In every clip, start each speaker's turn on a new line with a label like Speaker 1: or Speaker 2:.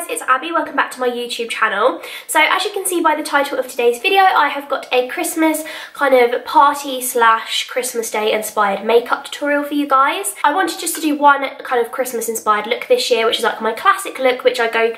Speaker 1: it's Abby. Welcome back to my YouTube channel. So as you can see by the title of today's video, I have got a Christmas kind of party slash Christmas Day inspired makeup tutorial for you guys. I wanted just to do one kind of Christmas inspired look this year, which is like my classic look, which I go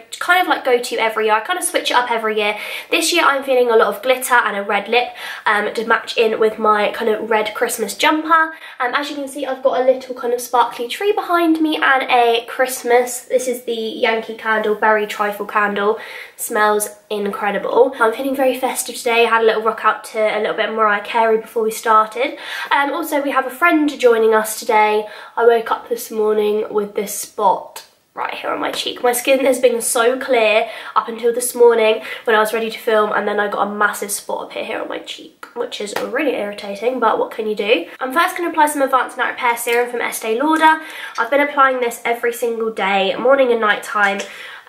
Speaker 1: to every year. I kind of switch it up every year. This year I'm feeling a lot of glitter and a red lip to match in with my kind of red Christmas jumper. As you can see, I've got a little kind of sparkly tree behind me and a Christmas. This is the Yankee Candle Berry Trifle candle. Smells incredible. I'm feeling very festive today. I had a little rock out to a little bit of Mariah Carey before we started. Also, we have a friend joining us today. I woke up this morning with this spot right here on my cheek. My skin has been so clear up until this morning when I was ready to film, and then I got a massive spot up here on my cheek, which is really irritating, but what can you do? I'm first going to apply some Advanced Night Repair Serum from Estee Lauder. I've been applying this every single day, morning and night time,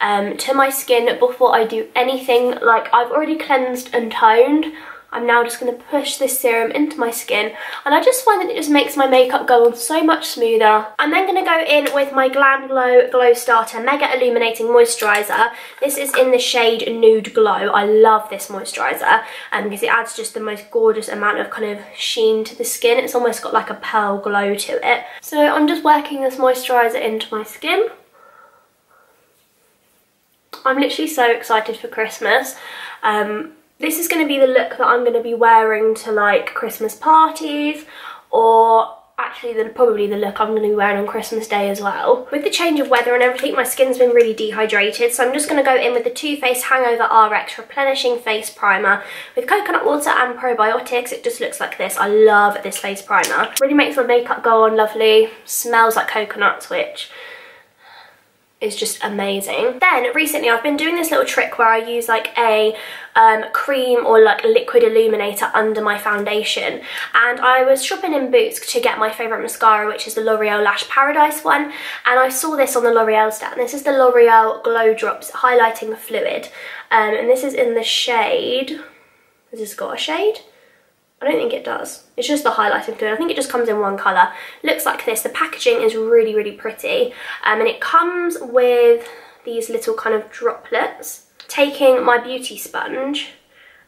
Speaker 1: to my skin before I do anything. Like, I've already cleansed and toned. I'm now just going to push this serum into my skin, and I just find that it just makes my makeup go on so much smoother. I'm then going to go in with my Glam Glow Glow Starter Mega Illuminating Moisturiser. This is in the shade Nude Glow. I love this moisturiser because it adds just the most gorgeous amount of kind of sheen to the skin. It's almost got like a pearl glow to it. So I'm just working this moisturiser into my skin. I'm literally so excited for Christmas. This is going to be the look that I'm going to be wearing to like Christmas parties, or actually probably the look I'm going to be wearing on Christmas Day as well. With the change of weather and everything, my skin's been really dehydrated, so I'm just going to go in with the Too Faced Hangover RX Replenishing Face Primer with coconut water and probiotics. It just looks like this. I love this face primer. Really makes my makeup go on lovely. Smells like coconuts, which is just amazing. Then recently I've been doing this little trick where I use like a cream or like liquid illuminator under my foundation, and I was shopping in Boots to get my favourite mascara, which is the L'Oreal Lash Paradise one, and I saw this on the L'Oreal stand. This is the L'Oreal Glow Drops Highlighting Fluid, and this is in the shade, has this got a shade? I don't think it does. It's just the highlighting fluid. I think it just comes in one colour. Looks like this. The packaging is really, really pretty. And it comes with these little kind of droplets. Taking my beauty sponge,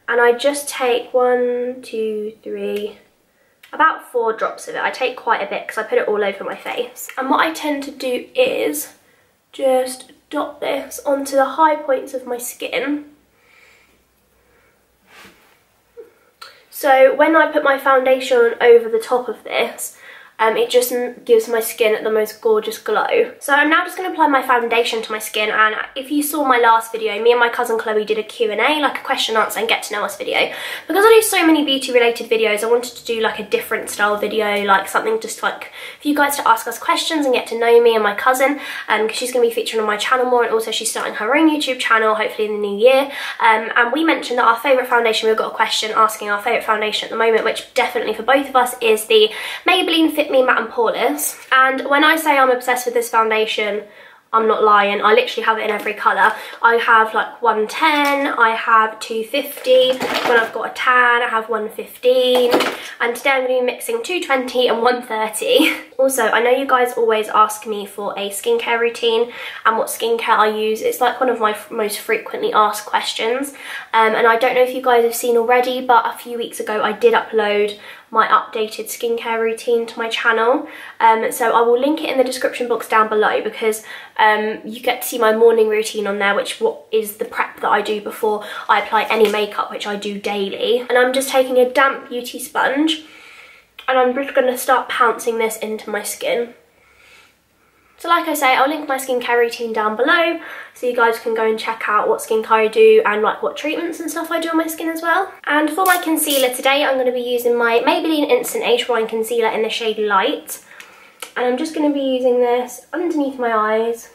Speaker 1: and I just take 1, 2, 3, about 4 drops of it. I take quite a bit because I put it all over my face. And what I tend to do is just dot this onto the high points of my skin. So when I put my foundation on over the top of this, it just gives my skin the most gorgeous glow. So I'm now just going to apply my foundation to my skin, and if you saw my last video, me and my cousin Chloe did a Q&A, like a question answer and get to know us video. Because I do so many beauty related videos, I wanted to do like a different style video, like something just like for you guys to ask us questions and get to know me and my cousin, because she's going to be featured on my channel more, and also she's starting her own YouTube channel hopefully in the new year. And we mentioned that our favourite foundation, we've got a question asking our favourite foundation at the moment, which definitely for both of us is the Maybelline Fit Me Matte and Poreless. And when I say I'm obsessed with this foundation, I'm not lying. I literally have it in every colour. I have like 110, I have 250, when I've got a tan I have 115, and today I'm going to be mixing 220 and 130. Also, I know you guys always ask me for a skincare routine and what skincare I use. It's like one of my most frequently asked questions, and I don't know if you guys have seen already, but a few weeks ago I did upload my updated skincare routine to my channel, so I will link it in the description box down below, because you get to see my morning routine on there, which is the prep that I do before I apply any makeup, which I do daily. And I'm just taking a damp beauty sponge, and I'm just going to start pouncing this into my skin. So like I say, I'll link my skincare routine down below, so you guys can go and check out what skincare I do and like what treatments and stuff I do on my skin as well. And for my concealer today, I'm going to be using my Maybelline Instant Age Rewind Concealer in the shade Light. And I'm just going to be using this underneath my eyes,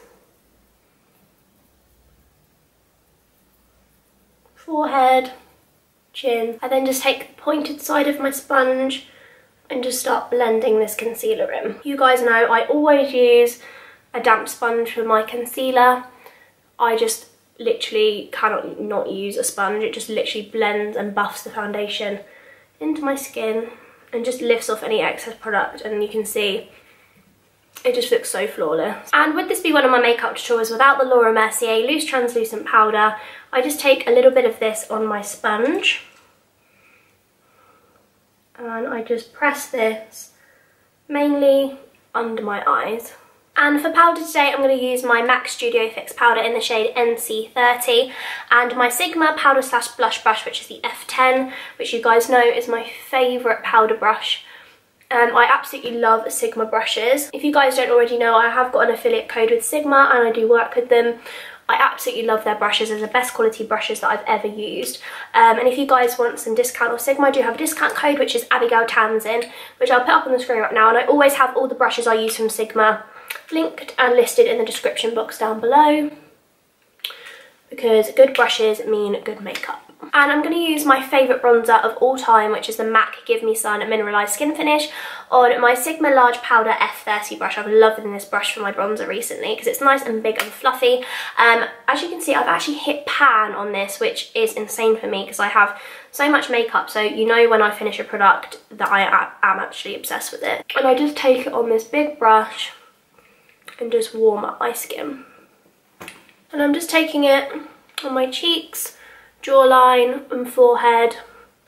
Speaker 1: forehead, chin. I then just take the pointed side of my sponge and just start blending this concealer in. You guys know I always use a damp sponge for my concealer. I just literally cannot not use a sponge. It just literally blends and buffs the foundation into my skin and just lifts off any excess product, and you can see It just looks so flawless. And would this be one of my makeup tutorials without the Laura Mercier loose translucent powder, I just take a little bit of this on my sponge and I just press this mainly under my eyes. And for powder today, I'm going to use my MAC Studio Fix powder in the shade NC30 and my Sigma powder slash blush brush, which is the F10, which you guys know is my favourite powder brush. I absolutely love Sigma brushes. If you guys don't already know, I have got an affiliate code with Sigma and I do work with them. I absolutely love their brushes. They're the best quality brushes that I've ever used. And if you guys want some discount with Sigma, I do have a discount code, which is Abigail Tamsin, which I'll put up on the screen right now. And I always have all the brushes I use from Sigma linked and listed in the description box down below, because good brushes mean good makeup. And I'm going to use my favourite bronzer of all time, which is the MAC Give Me Sun Mineralised Skin Finish, on my Sigma Large Powder F30 brush. I've loved this brush for my bronzer recently because it's nice and big and fluffy. As you can see, I've actually hit pan on this, which is insane for me because I have so much makeup, so you know when I finish a product that I am actually obsessed with it. And I just take it on this big brush and just warm up my skin. And I'm just taking it on my cheeks, jawline and forehead.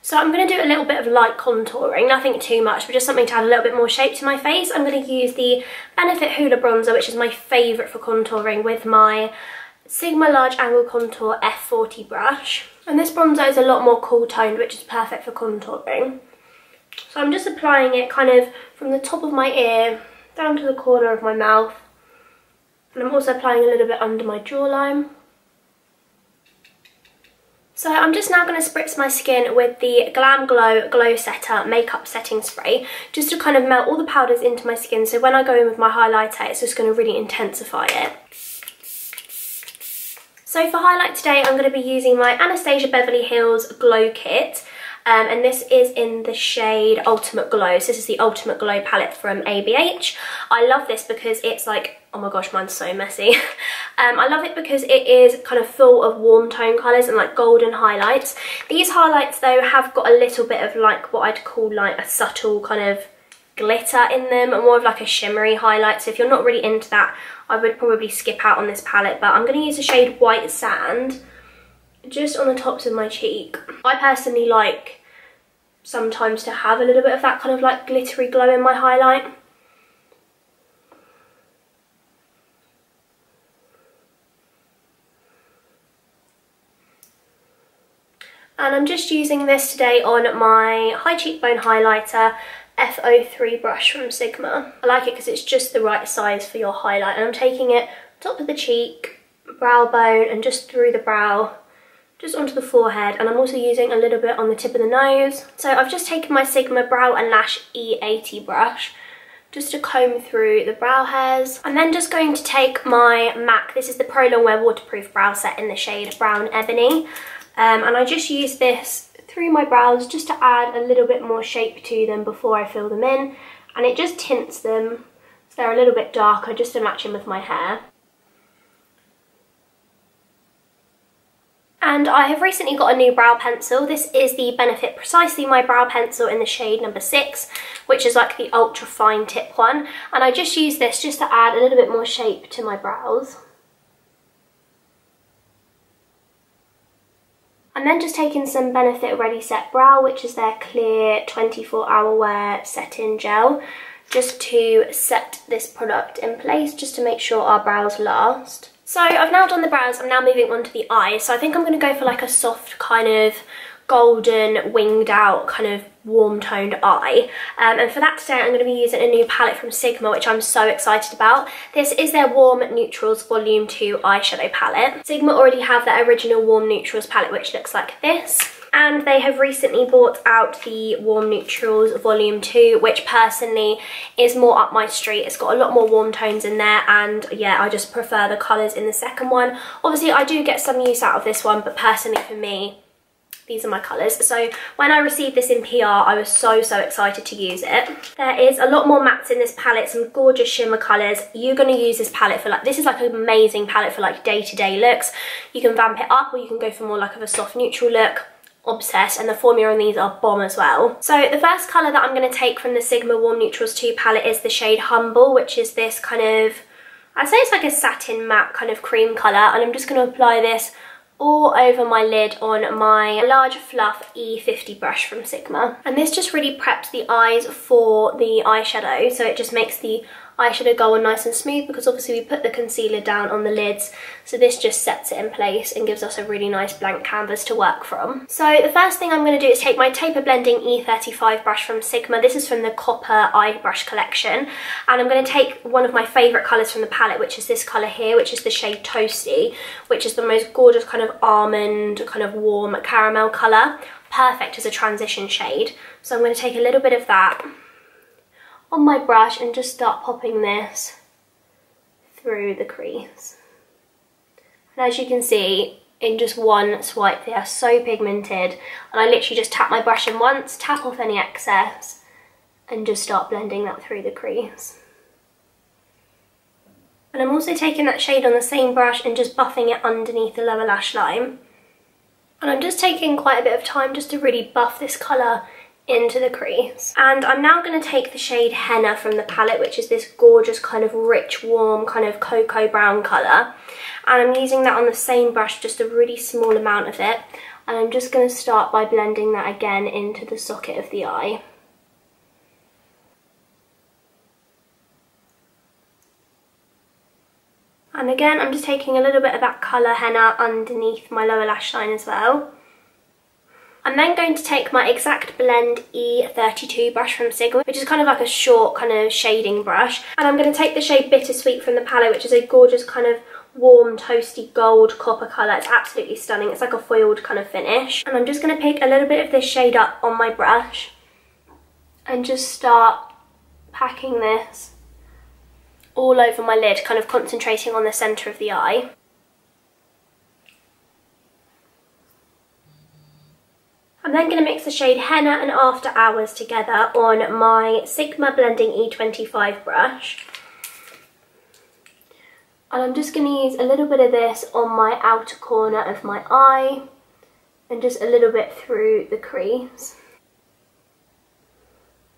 Speaker 1: So I'm going to do a little bit of light contouring, nothing too much, but just something to add a little bit more shape to my face. I'm going to use the Benefit Hoola Bronzer, which is my favourite for contouring, with my Sigma Large Angle Contour F40 brush. And this bronzer is a lot more cool toned, which is perfect for contouring. So I'm just applying it kind of from the top of my ear down to the corner of my mouth. And I'm also applying a little bit under my jawline. So I'm just now going to spritz my skin with the Glam Glow Glow Setter Makeup Setting Spray, just to kind of melt all the powders into my skin, so when I go in with my highlighter, it's just going to really intensify it. So for highlight today, I'm going to be using my Anastasia Beverly Hills Glow Kit. And this is in the shade Ultimate Glow. So this is the Ultimate Glow palette from ABH. I love this because it's like, oh my gosh, mine's so messy. I love it because it is kind of full of warm tone colours and like golden highlights. These highlights though have got a little bit of like what I'd call like a subtle kind of glitter in them, and more of like a shimmery highlight. So if you're not really into that, I would probably skip out on this palette. But I'm going to use the shade White Sand just on the tops of my cheek. I personally like sometimes to have a little bit of that kind of like glittery glow in my highlight. And I'm just using this today on my high cheekbone highlighter F03 brush from Sigma. I like it because it's just the right size for your highlight, and I'm taking it top of the cheek, brow bone, and just through the brow, just onto the forehead, and I'm also using a little bit on the tip of the nose. So I've just taken my Sigma Brow and Lash E80 brush just to comb through the brow hairs. I'm then just going to take my MAC, this is the Pro Longwear Waterproof Brow Set in the shade Brown Ebony, and I just use this through my brows just to add a little bit more shape to them before I fill them in, and it just tints them so they're a little bit darker just to match in with my hair. And I have recently got a new brow pencil. This is the Benefit Precisely My Brow Pencil in the shade number 6, which is like the ultra fine tip one. And I just use this just to add a little bit more shape to my brows. I'm then just taking some Benefit Ready Set Brow, which is their clear 24-hour wear set-in gel, just to set this product in place, just to make sure our brows last. So I've now done the brows, I'm now moving on to the eyes. So I think I'm going to go for like a soft kind of golden winged out kind of warm toned eye. And for that today I'm going to be using a new palette from Sigma, which I'm so excited about. This is their Warm Neutrals Volume 2 eyeshadow palette. Sigma already have their original Warm Neutrals palette, which looks like this. And they have recently brought out the Warm Neutrals Volume 2, which personally is more up my street. It's got a lot more warm tones in there, and yeah, I just prefer the colours in the second one. Obviously, I do get some use out of this one, but personally for me, these are my colours. So when I received this in PR, I was so excited to use it. There is a lot more mattes in this palette, some gorgeous shimmer colours. You're going to use this palette for like, this is like an amazing palette for like day-to-day looks. You can vamp it up, or you can go for more like of a soft neutral look. obsessed, and the formula on these are bomb as well. So the first colour that I'm going to take from the Sigma Warm Neutrals 2 palette is the shade Humble, which is this kind of, I'd say it's like a satin matte kind of cream colour, and I'm just going to apply this all over my lid on my large fluff E50 brush from Sigma. And this just really preps the eyes for the eyeshadow, so it just makes the eyeshadow go on nice and smooth, because obviously we put the concealer down on the lids, so this just sets it in place and gives us a really nice blank canvas to work from. So the first thing I'm going to do is take my taper blending E35 brush from Sigma. This is from the Copper Eye Brush collection, and I'm going to take one of my favourite colours from the palette, which is this colour here, which is the shade Toasty, which is the most gorgeous kind of almond, kind of warm caramel colour, perfect as a transition shade. So I'm going to take a little bit of that on my brush and just start popping this through the crease. And as you can see, in just one swipe they are so pigmented, and I literally just tap my brush in once, tap off any excess, and just start blending that through the crease. And I'm also taking that shade on the same brush and just buffing it underneath the lower lash line. And I'm just taking quite a bit of time just to really buff this colour into the crease. And I'm now going to take the shade Henna from the palette, which is this gorgeous kind of rich, warm, kind of cocoa brown colour. And I'm using that on the same brush, just a really small amount of it. And I'm just going to start by blending that again into the socket of the eye. And again, I'm just taking a little bit of that colour Henna underneath my lower lash line as well. I'm then going to take my Exact Blend E32 brush from Sigma, which is kind of like a short kind of shading brush. And I'm going to take the shade Bittersweet from the palette, which is a gorgeous kind of warm, toasty gold copper colour. It's absolutely stunning. It's like a foiled kind of finish. And I'm just going to pick a little bit of this shade up on my brush and just start packing this all over my lid, kind of concentrating on the centre of the eye. I'm then going to mix the shade Henna and After Hours together on my Sigma Blending E25 brush. And I'm just going to use a little bit of this on my outer corner of my eye and just a little bit through the crease.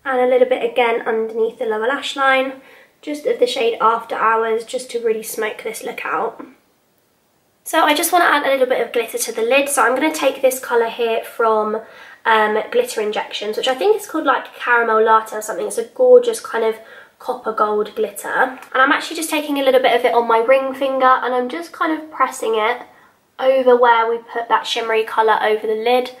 Speaker 1: And a little bit again underneath the lower lash line, just of the shade After Hours, just to really smoke this look out. So I just want to add a little bit of glitter to the lid, so I'm going to take this colour here from Glitter Injections, which I think is called like Caramel Latte or something. It's a gorgeous kind of copper gold glitter. And I'm actually just taking a little bit of it on my ring finger, and I'm just kind of pressing it over where we put that shimmery colour over the lid.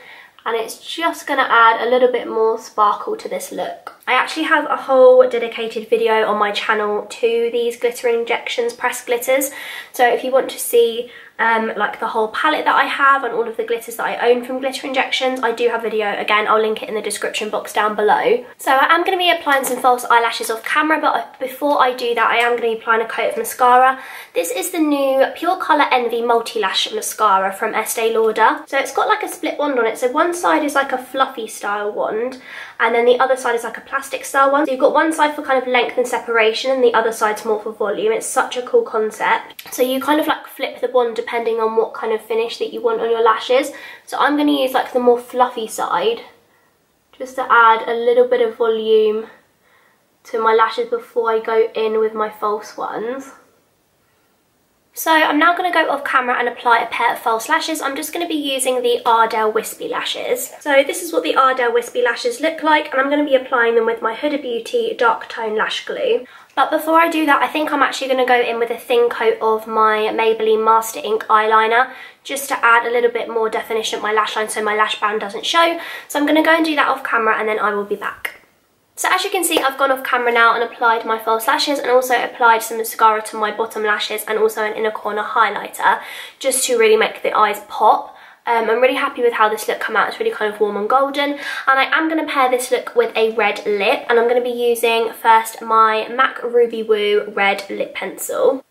Speaker 1: And it's just going to add a little bit more sparkle to this look. I actually have a whole dedicated video on my channel to these Glitter Injections pressed glitters. So if you want to see like the whole palette that I have and all of the glitters that I own from Glitter Injections, I do have a video. Again, I'll link it in the description box down below. So I am going to be applying some false eyelashes off camera, but before I do that, I am going to be applying a coat of mascara. This is the new Pure Colour Envy Multi-Lash Mascara from Estee Lauder. So it's got like a split wand on it. So one side is like a fluffy style wand, and then the other side is like a plastic style one. So you've got one side for kind of length and separation, and the other side's more for volume. It's such a cool concept. So you kind of like flip the wand depending on what kind of finish that you want on your lashes. So I'm going to use like the more fluffy side just to add a little bit of volume to my lashes before I go in with my false ones. So I'm now going to go off camera and apply a pair of false lashes. I'm just going to be using the Ardell Wispy Lashes. So this is what the Ardell Wispy Lashes look like, and I'm going to be applying them with my Huda Beauty Dark Tone Lash Glue. But before I do that, I think I'm actually going to go in with a thin coat of my Maybelline Master Ink eyeliner, just to add a little bit more definition at my lash line so my lash band doesn't show. So I'm going to go and do that off camera, and then I will be back. So as you can see, I've gone off camera now and applied my false lashes, and also applied some mascara to my bottom lashes and also an inner corner highlighter, just to really make the eyes pop. I'm really happy with how this look came out. It's really kind of warm and golden. And I am going to pair this look with a red lip, and I'm going to be using first my MAC Ruby Woo red lip pencil.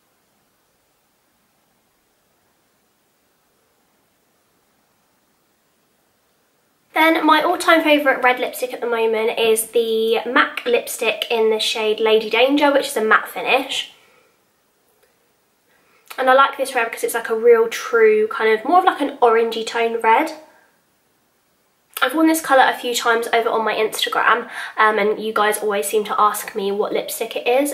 Speaker 1: Then my all-time favourite red lipstick at the moment is the MAC lipstick in the shade Lady Danger, which is a matte finish. And I like this red because it's like a real true kind of more of like an orangey tone red. I've worn this colour a few times over on my Instagram, and you guys always seem to ask me what lipstick it is.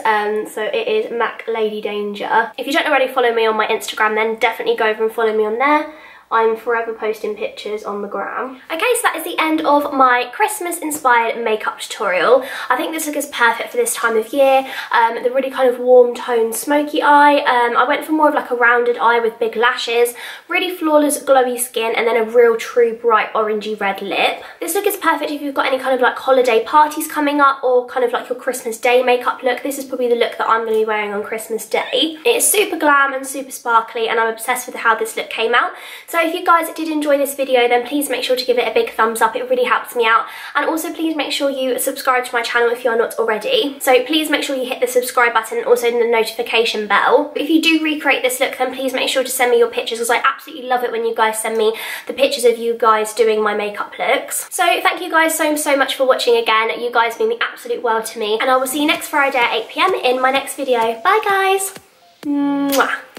Speaker 1: So it is MAC Lady Danger. If you don't already follow me on my Instagram, then definitely go over and follow me on there. I'm forever posting pictures on the gram. Okay, so that is the end of my Christmas inspired makeup tutorial. I think this look is perfect for this time of year. The really kind of warm toned smoky eye. I went for more of like a rounded eye with big lashes, really flawless glowy skin, and then a real true bright orangey red lip. This look is perfect if you've got any kind of like holiday parties coming up, or kind of like your Christmas Day makeup look. This is probably the look that I'm going to be wearing on Christmas Day. It's super glam and super sparkly, and I'm obsessed with how this look came out. So if you guys did enjoy this video, then please make sure to give it a big thumbs up. It really helps me out. And also please make sure you subscribe to my channel if you're not already. So please make sure you hit the subscribe button and also the notification bell. If you do recreate this look, then please make sure to send me your pictures, because I absolutely love it when you guys send me the pictures of you guys doing my makeup looks. So thank you guys so much for watching again. You guys mean the absolute world to me. And I will see you next Friday at 8 PM in my next video. Bye guys! Mwah.